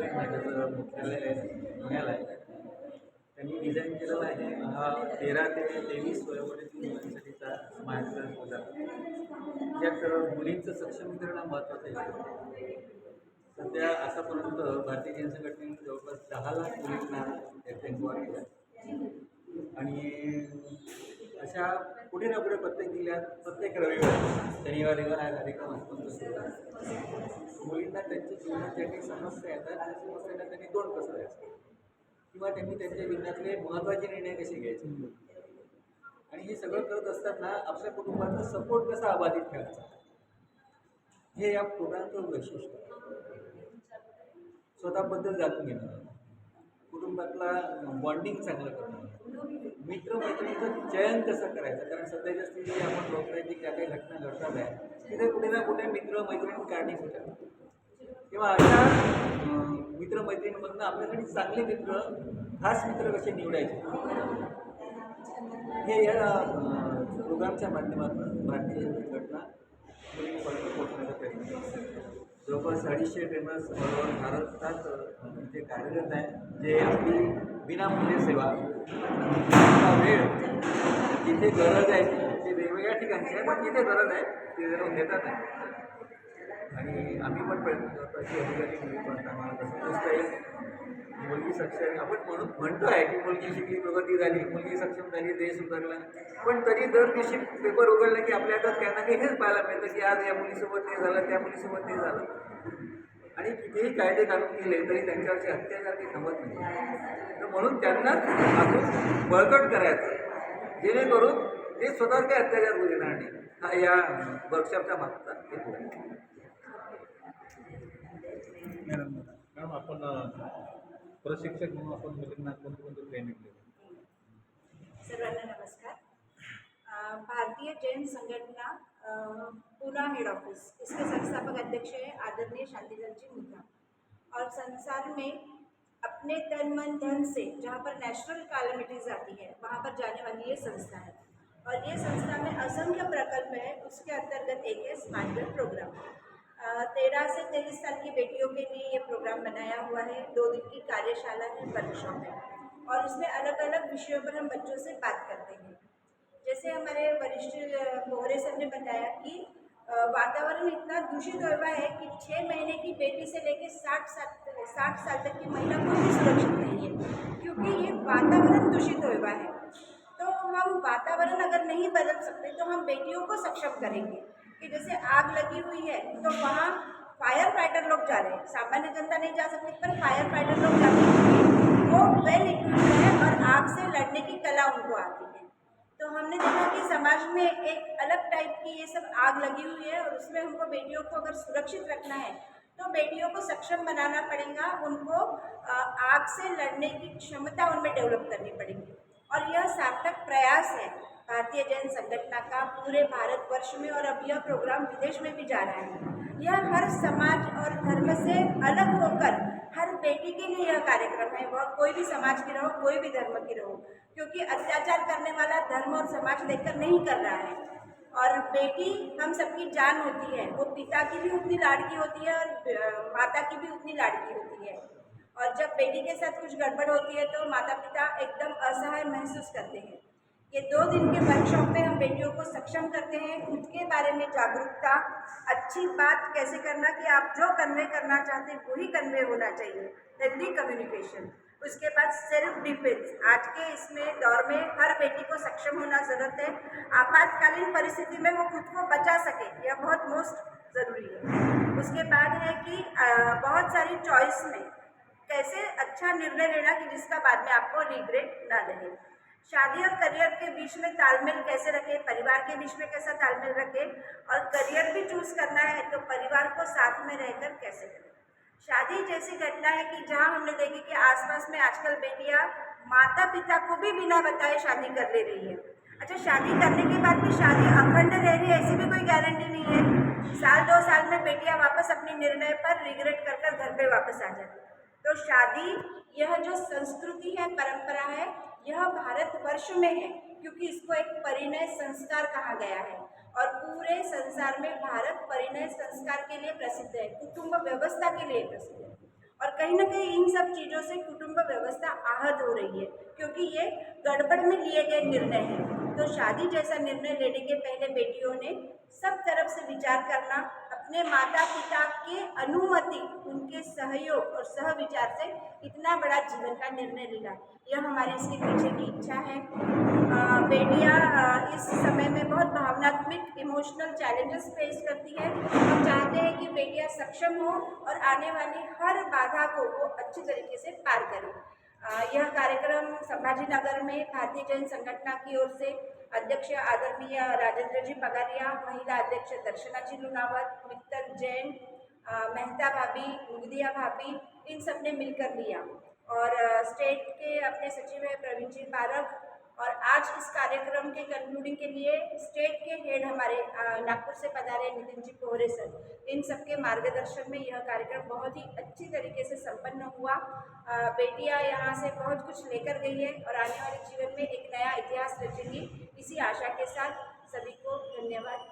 संघटना ज्याचं मुख्यालय पुण्याला आहे, त्यांनी डिझाईन केलेला आहे हा 13 ते 23 वयोगटातील मुलांसाठीचा स्मार्ट क्लास होता. ज्यात मुलींचं सक्षमीकरण हा महत्त्वाचं आहे. सध्या आतापर्यंत भारतीय जन संघटनेने जवळपास 10 लाख मुलींना त्याचा एन्क्वायरी केला आणि अशा पुढे ना पुढे प्रत्येक जिल्ह्यात प्रत्येक रविवारी शनिवारीवर हा कार्यक्रम असतो. मुलींना त्यांच्या जीवनात ज्या काही समस्या येतात त्या समस्यांना त्यांनी तोंड कसं द्यायचं किंवा त्यांनी त्यांच्या जीवनातले महत्त्वाचे निर्णय कसे घ्यायचे आणि हे सगळं करत असताना आपल्या कुटुंबाचा सपोर्ट कसा अबाधित ठेवायचा, हे या प्रोग्रामचं वैशिष्ट्य आहे. स्वतःबद्दल जाणून घेणं, कुटुंबातला बॉन्डिंग चांगलं करणं, मित्रमैत्रिणीचं चयन कसं करायचं, कारण सध्याच्या स्थितीत आपण बघतोय की ज्या काही घटना घडतात आहे तिथे कुठे ना कुठे मित्रमैत्रिणी कारणीभूत होतात किंवा अशा मित्रमैत्रिणींमधनं आपल्यासाठी चांगले मित्र, खास मित्र कसे निवडायचे, हे या प्रोग्रामच्या माध्यमातून भारतीय जन संघटना मुलींपर्यंत पोहोचण्याचा प्रयत्न करते. जवळपास 250 ट्रेनर्स भारतात जे कार्यरत आहे, जे आपली विनामूल्य सेवा, वेळ जिथे गरज आहे ते वेगवेगळ्या ठिकाणची आहे, पण जिथे गरज आहे ते जरूर देतात आहे. आणि आम्ही पण प्रयत्न करतो की अधिकारी मुलीपर्यंत आम्हाला कसं पोचता येईल. मुलगी सक्षम आपण म्हणतो आहे की मुलगी शिकली, प्रगती झाली, मुलगी सक्षम झाली, देश सुधारला, पण तरी दर दिवशी पेपर उघडला की आपल्या हातात त्यांना काही हेच पाहायला मिळतं की आज या मुलीसोबत ते झालं, त्या मुलीसोबत ते झालं. आणि कितीही कायदे काढून केले तरी त्यांच्यावरचे अत्याचार काही थांबत नाही. तर म्हणून त्यांनाच अजून बळकट करायचं जेणेकरून ते स्वतःवर काही अत्याचार होऊ देणार नाही. हा या वर्कशॉपच्या मागचा हेतू आहे. मॅडम आपण प्रशिक्षक म्हणून आपण मुलींना कोणती ट्रेनिंग देतो? सर्वांना नमस्कार। भारतीय जैन संगठना पूना हेड ऑफिस, इसके संस्थापक अध्यक्ष है आदरणीय शांतिलाल जी मुद्रा। और संसार में अपने तन मन धन से जहाँ पर नेचुरल कैलेमिटीज आती है वहाँ पर जाने वाली ये संस्था है। और ये संस्था में असंख्य प्रकल्प है, उसके अंतर्गत एक है स्मार्ट गर्ल प्रोग्राम। 13 से 23 साल की बेटियों के लिए ये प्रोग्राम बनाया हुआ है। 2 दिन की कार्यशाला है, वर्कशॉप है, और इसमें अलग अलग विषयों पर हम बच्चों से बात करते हैं। जैसे हमारे वरिष्ठ मोहरे सर ने बताया कि वातावरण इतना दूषित हुआ है कि 6 महीने की बेटी से लेकर 60 साल तक की महिला कोई भी सुरक्षित नहीं है, क्योंकि ये वातावरण दूषित हुआ है। तो हम वातावरण अगर नहीं बदल सकते तो हम बेटियों को सक्षम करेंगे कि जैसे आग लगी हुई है तो वहाँ फायर फाइटर लोग जा रहे हैं, सामान्य जनता नहीं जा सकती, पर फायर फाइटर लोग जाते हैं, वो वेल इक्विप्ड है और आग से लड़ने की कला उनको आती है। तो हमने देखा कि समाज में एक अलग टाइप की ये सब आग लगी हुई है, और उसमें हमको बेटियों को अगर सुरक्षित रखना है तो बेटियों को सक्षम बनाना पड़ेगा, उनको आग से लड़ने की क्षमता उनमें डेवलप करनी पड़ेगी। और यह सार्थक प्रयास है भारतीय जैन संगठना का पूरे भारतवर्ष में, और अब यह प्रोग्राम विदेश में भी जा रहा है। यह हर समाज और धर्म से अलग होकर हर बेटी के लिए यह कार्यक्रम है, वह कोई भी समाज की रहो, कोई भी धर्म की रहो, क्योंकि अत्याचार करने वाला धर्म और समाज लेकर नहीं कर रहा है। और बेटी हम सबकी जान होती है, वो पिता की भी उतनी लाड़की होती है और माता की भी उतनी लाड़की होती है। और जब बेटी के साथ कुछ गड़बड़ होती है तो माता पिता एकदम असहाय महसूस करते हैं। ये 2 दिन के वर्कशॉप में हम बेटियों को सक्षम करते हैं, खुद के बारे में जागरूकता, अच्छी बात कैसे करना कि आप जो कन्वे करना चाहते हैं वही कन्वे होना चाहिए, हेल्दी कम्युनिकेशन। उसके बाद सेल्फ डिफेंस, आज के इसमें दौर में हर बेटी को सक्षम होना ज़रूरत है। आपातकालीन परिस्थिति में वो खुद को बचा सके, यह बहुत मोस्ट ज़रूरी है। उसके बाद है कि बहुत सारी चॉइस में कैसे अच्छा निर्णय लेना कि जिसका बाद में आपको रिग्रेट ना रहे। शादी और करियर के बीच में तालमेल कैसे रखें, परिवार के बीच में कैसा तालमेल रखें, और करियर भी चूज करना है तो परिवार को साथ में रहकर कैसे करें। शादी जैसी घटना है कि जहां हमने देखी कि आसपास में आजकल बेटियां माता पिता को भी बिना बताए शादी कर ले रही है। अच्छा, शादी करने के बाद भी शादी अखंड रह रही है ऐसी भी कोई गारंटी नहीं है। साल 2 साल में बेटियां वापस अपने निर्णय पर रिग्रेट कर कर घर पे वापस आ जाती है। तो शादी यह जो संस्कृति है, परंपरा है, यह भारतवर्ष में है, क्योंकि इसको एक परिणय संस्कार कहा गया है। और पूरे संसार में भारत परिणय संस्कार के लिए प्रसिद्ध है, कुटुंब व्यवस्था के लिए प्रसिद्ध है। और कहीं ना कहीं इन सब चीज़ों से कुटुंब व्यवस्था आहत हो रही है, क्योंकि ये गड़बड़ में लिए गए निर्णय हैं। तो शादी जैसा निर्णय लेने के पहले बेटियों ने सब तरफ से विचार करना, अपने माता पिता के अनुमति, उनके सहयोग और सह विचार से इतना बड़ा जीवन का निर्णय लेना, यह हमारे इसके पीछे की इच्छा है। बेटियां इस समय में बहुत भावनात्मक इमोशनल चैलेंजेस फेस करती है। हम चाहते हैं कि बेटियां सक्षम हो और आने वाली हर बाधा को वो अच्छी तरीके से पार करें। यह कार्यक्रम संभाजी नगर में भारतीय जैन संगठन की ओर से अध्यक्ष आदरणीय राजेंद्र जी पगारिया, महिला अध्यक्ष दर्शना जी लुनावत, मित्तल जैन, मेहता भाभी, मुगदिया भाभी, इन सब ने मिलकर लिया। और स्टेट के अपने सचिव है प्रवीण जी पारक। और आज इस कार्यक्रम के कंक्लूडिंग के लिए स्टेट के हेड हमारे नागपुर से पधारे नितिन जी पोहरे सर, इन सबके मार्गदर्शन में यह कार्यक्रम बहुत ही अच्छी तरीके से संपन्न हुआ। बेटियां यहाँ से बहुत कुछ लेकर गई है और आने वाले जीवन में एक नया इतिहास रचेंगी। इसी आशा के साथ सभी को धन्यवाद।